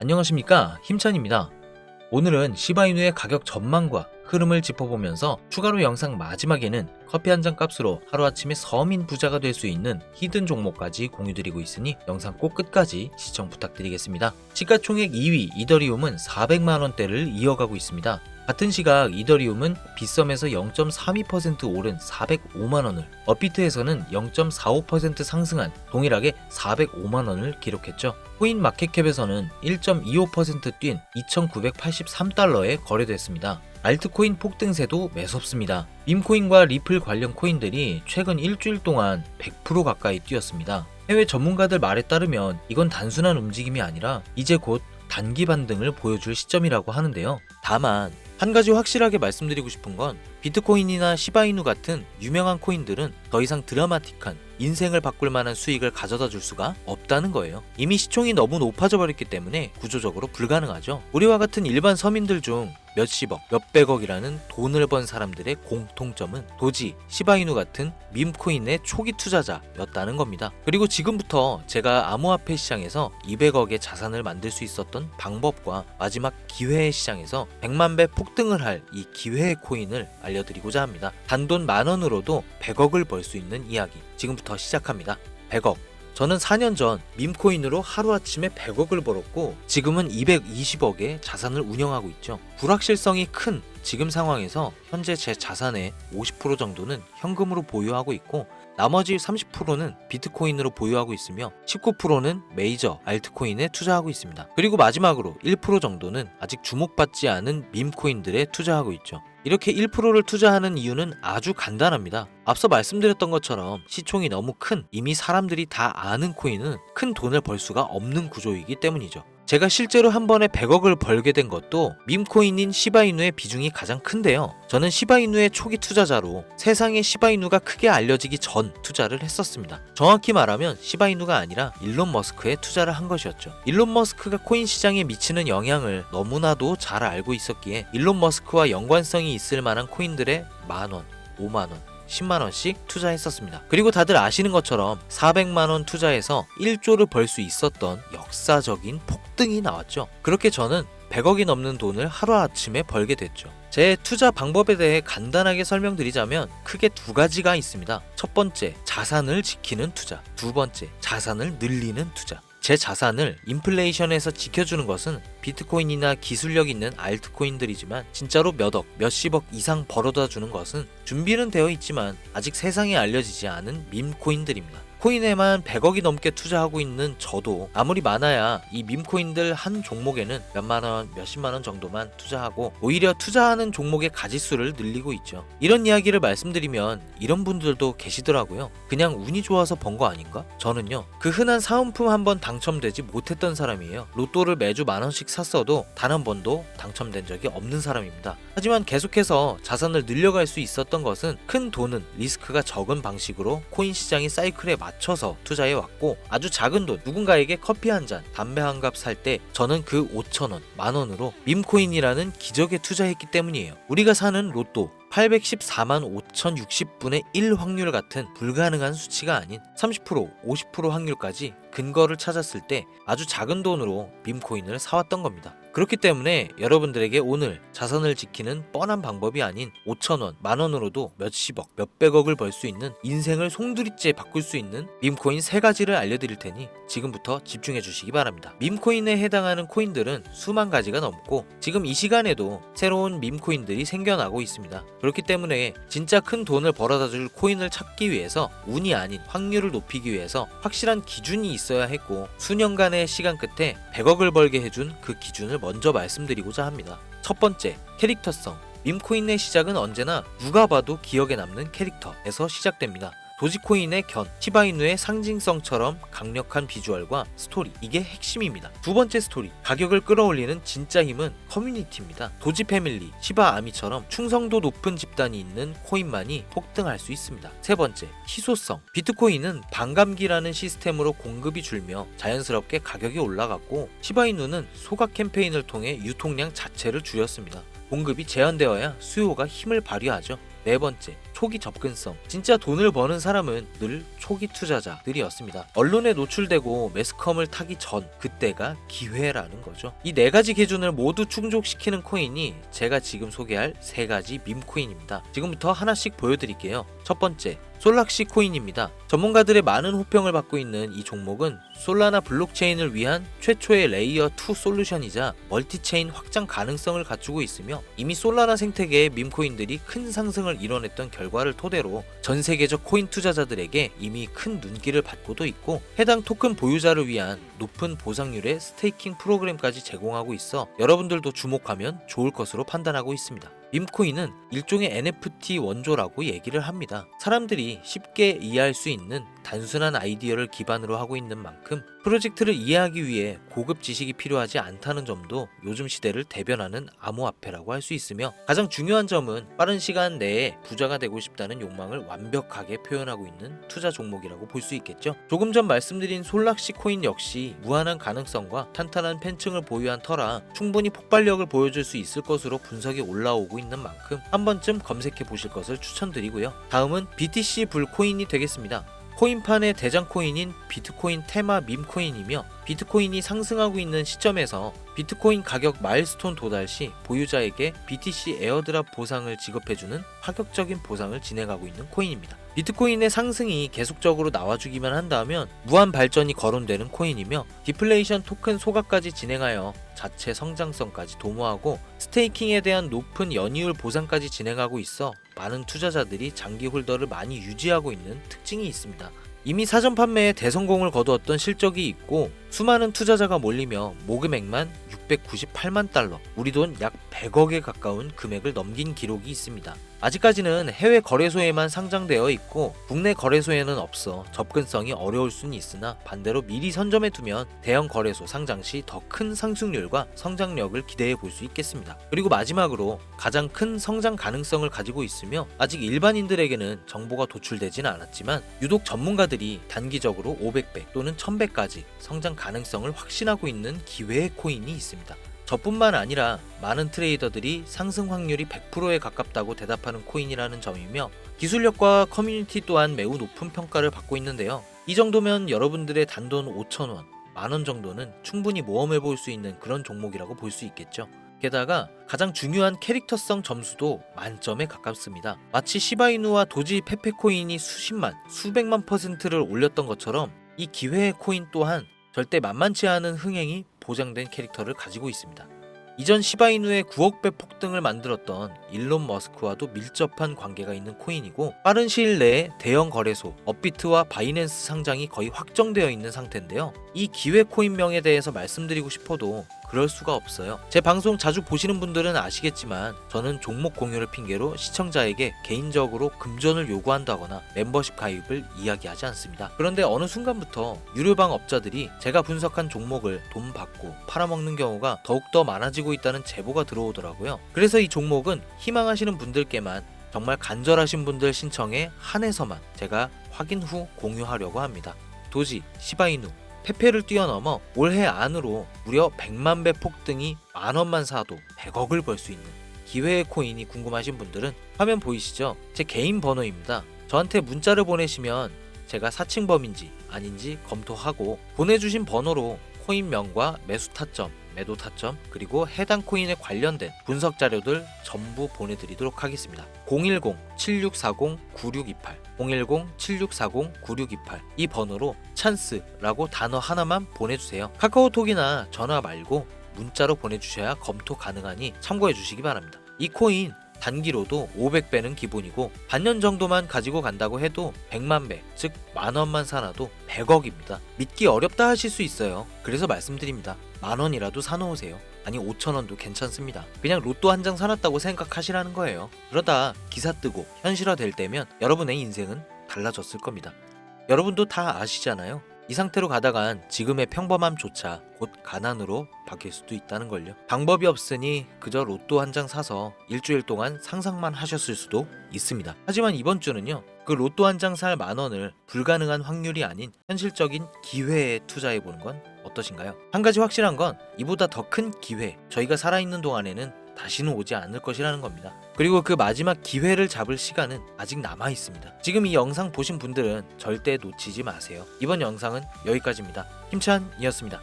안녕하십니까, 힘찬입니다. 오늘은 시바이누의 가격 전망과 흐름을 짚어보면서 추가로 영상 마지막에는 커피 한 잔 값으로 하루아침에 서민 부자가 될 수 있는 히든 종목까지 공유드리고 있으니 영상 꼭 끝까지 시청 부탁드리겠습니다. 시가총액 2위 이더리움은 400만원대를 이어가고 있습니다. 같은 시각 이더리움은 빗썸에서 0.32% 오른 405만원을, 업비트에서는 0.45% 상승한 동일하게 405만원을 기록했죠. 코인 마켓캡에서는 1.25% 뛴 2,983달러에 거래됐습니다. 알트코인 폭등세도 매섭습니다. 밈코인과 리플 관련 코인들이 최근 일주일 동안 100% 가까이 뛰었습니다. 해외 전문가들 말에 따르면 이건 단순한 움직임이 아니라 이제 곧 단기 반등을 보여줄 시점이라고 하는데요. 다만 한 가지 확실하게 말씀드리고 싶은 건 비트코인이나 시바이누 같은 유명한 코인들은 더 이상 드라마틱한 인생을 바꿀 만한 수익을 가져다 줄 수가 없다는 거예요. 이미 시총이 너무 높아져 버렸기 때문에 구조적으로 불가능하죠. 우리와 같은 일반 서민들 중 몇십억, 몇백억이라는 돈을 번 사람들의 공통점은 도지, 시바이누 같은 밈코인의 초기 투자자였다는 겁니다. 그리고 지금부터 제가 암호화폐 시장에서 200억의 자산을 만들 수 있었던 방법과 마지막 기회의 시장에서 100만 배 폭등을 할 이 기회의 코인을 알려드리고자 합니다. 단돈 10,000원으로도 100억을 벌 수 있는 이야기 지금부터 시작합니다. 100억. 저는 4년 전 밈코인으로 하루아침에 100억을 벌었고 지금은 220억의 자산을 운영하고 있죠. 불확실성이 큰 지금 상황에서 현재 제 자산의 50% 정도는 현금으로 보유하고 있고 나머지 30%는 비트코인으로 보유하고 있으며 19%는 메이저 알트코인에 투자하고 있습니다. 그리고 마지막으로 1% 정도는 아직 주목받지 않은 밈코인들에 투자하고 있죠. 이렇게 1%를 투자하는 이유는 아주 간단합니다. 앞서 말씀드렸던 것처럼 시총이 너무 큰 이미 사람들이 다 아는 코인은 큰 돈을 벌 수가 없는 구조이기 때문이죠. 제가 실제로 한 번에 100억을 벌게 된 것도 밈코인인 시바이누의 비중이 가장 큰데요. 저는 시바이누의 초기 투자자로 세상에 시바이누가 크게 알려지기 전 투자를 했었습니다. 정확히 말하면 시바이누가 아니라 일론 머스크에 투자를 한 것이었죠. 일론 머스크가 코인 시장에 미치는 영향을 너무나도 잘 알고 있었기에 일론 머스크와 연관성이 있을 만한 코인들의 만원, 5만원, 10만원씩 투자했었습니다. 그리고 다들 아시는 것처럼 400만원 투자해서 1조를 벌 수 있었던 역사적인 폭등이 나왔죠. 그렇게 저는 100억이 넘는 돈을 하루아침에 벌게 됐죠. 제 투자 방법에 대해 간단하게 설명드리자면 크게 두 가지가 있습니다. 첫 번째, 자산을 지키는 투자. 두 번째, 자산을 늘리는 투자. 제 자산을 인플레이션에서 지켜주는 것은 비트코인이나 기술력 있는 알트코인들이지만 진짜로 몇억, 몇십억 이상 벌어다 주는 것은 준비는 되어 있지만 아직 세상에 알려지지 않은 밈코인들입니다. 코인에만 100억이 넘게 투자하고 있는 저도 아무리 많아야 이 밈코인들 한 종목에는 몇만원, 몇십만원 정도만 투자하고 오히려 투자하는 종목의 가지수를 늘리고 있죠. 이런 이야기를 말씀드리면 이런 분들도 계시더라고요. 그냥 운이 좋아서 번 거 아닌가? 저는요, 그 흔한 사은품 한 번 당첨되지 못했던 사람이에요. 로또를 매주 만원씩 샀어도 단 한 번도 당첨된 적이 없는 사람입니다. 하지만 계속해서 자산을 늘려갈 수 있었던 것은 큰 돈은 리스크가 적은 방식으로 코인 시장의 사이클에 맞춰서 투자해 왔고 아주 작은 돈, 누군가에게 커피 한 잔, 담배 한 갑 살 때 저는 그 5,000원, 만원으로 밈코인이라는 기적에 투자했기 때문이에요. 우리가 사는 로또 814만 5,060분의 1 확률 같은 불가능한 수치가 아닌 30%, 50% 확률까지 근거를 찾았을 때 아주 작은 돈으로 밈코인을 사왔던 겁니다. 그렇기 때문에 여러분들에게 오늘 자산을 지키는 뻔한 방법이 아닌 5,000원, 만원으로도 몇십억, 몇백억을 벌 수 있는 인생을 송두리째 바꿀 수 있는 밈코인 3가지를 알려드릴 테니 지금부터 집중해 주시기 바랍니다. 밈코인에 해당하는 코인들은 수만 가지가 넘고 지금 이 시간에도 새로운 밈코인들이 생겨나고 있습니다. 그렇기 때문에 진짜 큰 돈을 벌어다 줄 코인을 찾기 위해서 운이 아닌 확률을 높이기 위해서 확실한 기준이 있어야 했고 수년간의 시간 끝에 100억을 벌게 해준 그 기준을 먼저 말씀드리고자 합니다. 첫 번째, 캐릭터성. 밈코인의 시작은 언제나 누가 봐도 기억에 남는 캐릭터에서 시작됩니다. 도지코인의 견, 시바이누의 상징성처럼 강력한 비주얼과 스토리, 이게 핵심입니다. 두 번째 스토리, 가격을 끌어올리는 진짜 힘은 커뮤니티입니다. 도지 패밀리, 시바 아미처럼 충성도 높은 집단이 있는 코인만이 폭등할 수 있습니다. 세 번째, 희소성. 비트코인은 반감기라는 시스템으로 공급이 줄며 자연스럽게 가격이 올라갔고 시바이누는 소각 캠페인을 통해 유통량 자체를 줄였습니다. 공급이 제한되어야 수요가 힘을 발휘하죠. 네 번째, 초기 접근성. 진짜 돈을 버는 사람은 늘 초기 투자자들이었습니다. 언론에 노출되고 매스컴을 타기 전, 그때가 기회라는 거죠. 이 네 가지 기준을 모두 충족시키는 코인이 제가 지금 소개할 세 가지 밈코인입니다. 지금부터 하나씩 보여드릴게요. 첫 번째, 솔락시 코인입니다. 전문가들의 많은 호평을 받고 있는 이 종목은 솔라나 블록체인을 위한 최초의 레이어 2 솔루션이자 멀티체인 확장 가능성을 갖추고 있으며 이미 솔라나 생태계의 밈코인들이 큰 상승을 이뤄냈던 결과를 토대로 전 세계적 코인 투자자들에게 이미 큰 눈길을 받고도 있고 해당 토큰 보유자를 위한 높은 보상률의 스테이킹 프로그램까지 제공하고 있어 여러분들도 주목하면 좋을 것으로 판단하고 있습니다. 밈코인은 일종의 NFT 원조라고 얘기를 합니다. 사람들이 쉽게 이해할 수 있는 단순한 아이디어를 기반으로 하고 있는 만큼 프로젝트를 이해하기 위해 고급 지식이 필요하지 않다는 점도 요즘 시대를 대변하는 암호화폐라고 할 수 있으며 가장 중요한 점은 빠른 시간 내에 부자가 되고 싶다는 욕망을 완벽하게 표현하고 있는 투자 종목이라고 볼 수 있겠죠. 조금 전 말씀드린 솔락시 코인 역시 무한한 가능성과 탄탄한 팬층을 보유한 터라 충분히 폭발력을 보여줄 수 있을 것으로 분석이 올라오고 있는 만큼 한 번쯤 검색해 보실 것을 추천드리고요. 다음은 BTC 불 코인이 되겠습니다. 코인판의 대장 코인인 비트코인 테마 밈코인이며 비트코인이 상승하고 있는 시점에서 비트코인 가격 마일스톤 도달 시 보유자에게 BTC 에어드랍 보상을 지급해주는 파격적인 보상을 진행하고 있는 코인입니다. 비트코인의 상승이 계속적으로 나와주기만 한다면 무한 발전이 거론되는 코인이며 디플레이션 토큰 소각까지 진행하여 자체 성장성까지 도모하고 스테이킹에 대한 높은 연이율 보상까지 진행하고 있어 많은 투자자들이 장기 홀더를 많이 유지하고 있는 특징이 있습니다. 이미 사전 판매에 대성공을 거두었던 실적이 있고 수많은 투자자가 몰리며 모금액만 698만 달러, 우리 돈 약 100억에 가까운 금액을 넘긴 기록이 있습니다. 아직까지는 해외 거래소에만 상장되어 있고 국내 거래소에는 없어 접근성이 어려울 수는 있으나 반대로 미리 선점해 두면 대형 거래소 상장 시 더 큰 상승률과 성장력을 기대해 볼 수 있겠습니다. 그리고 마지막으로 가장 큰 성장 가능성을 가지고 있으며 아직 일반인들에게는 정보가 도출되지는 않았지만 유독 전문가들이 단기적으로 500배 또는 1000배까지 성장 가능성을 확신하고 있는 기회의 코인이 있습니다. 저뿐만 아니라 많은 트레이더들이 상승 확률이 100%에 가깝다고 대답하는 코인이라는 점이며 기술력과 커뮤니티 또한 매우 높은 평가를 받고 있는데요. 이 정도면 여러분들의 단돈 5,000원, 만원 정도는 충분히 모험해 볼 수 있는 그런 종목이라고 볼 수 있겠죠. 게다가 가장 중요한 캐릭터성 점수도 만점에 가깝습니다. 마치 시바이누와 도지 페페코인이 수십만, 수백만 %를 올렸던 것처럼 이 기회의 코인 또한 절대 만만치 않은 흥행이 보장된 캐릭터를 가지고 있습니다. 이전 시바이누의 9억 배 폭등을 만들었던 일론 머스크와도 밀접한 관계가 있는 코인이고 빠른 시일 내에 대형 거래소 업비트와 바이낸스 상장이 거의 확정되어 있는 상태인데요. 이 기회 코인명에 대해서 말씀드리고 싶어도 그럴 수가 없어요. 제 방송 자주 보시는 분들은 아시겠지만 저는 종목 공유를 핑계로 시청자에게 개인적으로 금전을 요구한다거나 멤버십 가입을 이야기하지 않습니다. 그런데 어느 순간부터 유료방 업자들이 제가 분석한 종목을 돈 받고 팔아먹는 경우가 더욱더 많아지고 있다는 제보가 들어오더라고요. 그래서 이 종목은 희망하시는 분들께만 정말 간절하신 분들 신청에 한해서만 제가 확인 후 공유하려고 합니다. 도지, 시바이누, 페페를 뛰어넘어 올해 안으로 무려 100만 배 폭등이 만원만 사도 100억을 벌 수 있는 기회의 코인이 궁금하신 분들은 화면 보이시죠? 제 개인 번호입니다. 저한테 문자를 보내시면 제가 사칭범인지 아닌지 검토하고 보내주신 번호로 코인명과 매수 타점, 매도 타점, 그리고 해당 코인에 관련된 분석 자료들 전부 보내드리도록 하겠습니다. 010-7640-9628 010-7640-9628 이 번호로 찬스라고 단어 하나만 보내주세요. 카카오톡이나 전화 말고 문자로 보내주셔야 검토 가능하니 참고해 주시기 바랍니다. 이 코인 단기로도 500배는 기본이고 반년 정도만 가지고 간다고 해도 100만 배, 즉 만원만 사놔도 100억입니다. 믿기 어렵다 하실 수 있어요. 그래서 말씀드립니다. 만원이라도 사놓으세요. 아니 5,000원도 괜찮습니다. 그냥 로또 한 장 사놨다고 생각하시라는 거예요. 그러다 기사 뜨고 현실화 될 때면 여러분의 인생은 달라졌을 겁니다. 여러분도 다 아시잖아요. 이 상태로 가다간 지금의 평범함조차 곧 가난으로 바뀔 수도 있다는 걸요. 방법이 없으니 그저 로또 한 장 사서 일주일 동안 상상만 하셨을 수도 있습니다. 하지만 이번 주는요, 그 로또 한 장 살 만원을 불가능한 확률이 아닌 현실적인 기회에 투자해보는 건 어떠신가요? 한 가지 확실한 건 이보다 더 큰 기회, 저희가 살아있는 동안에는 다시는 오지 않을 것이라는 겁니다. 그리고 그 마지막 기회를 잡을 시간은 아직 남아 있습니다. 지금 이 영상 보신 분들은 절대 놓치지 마세요. 이번 영상은 여기까지입니다. 힘찬이었습니다.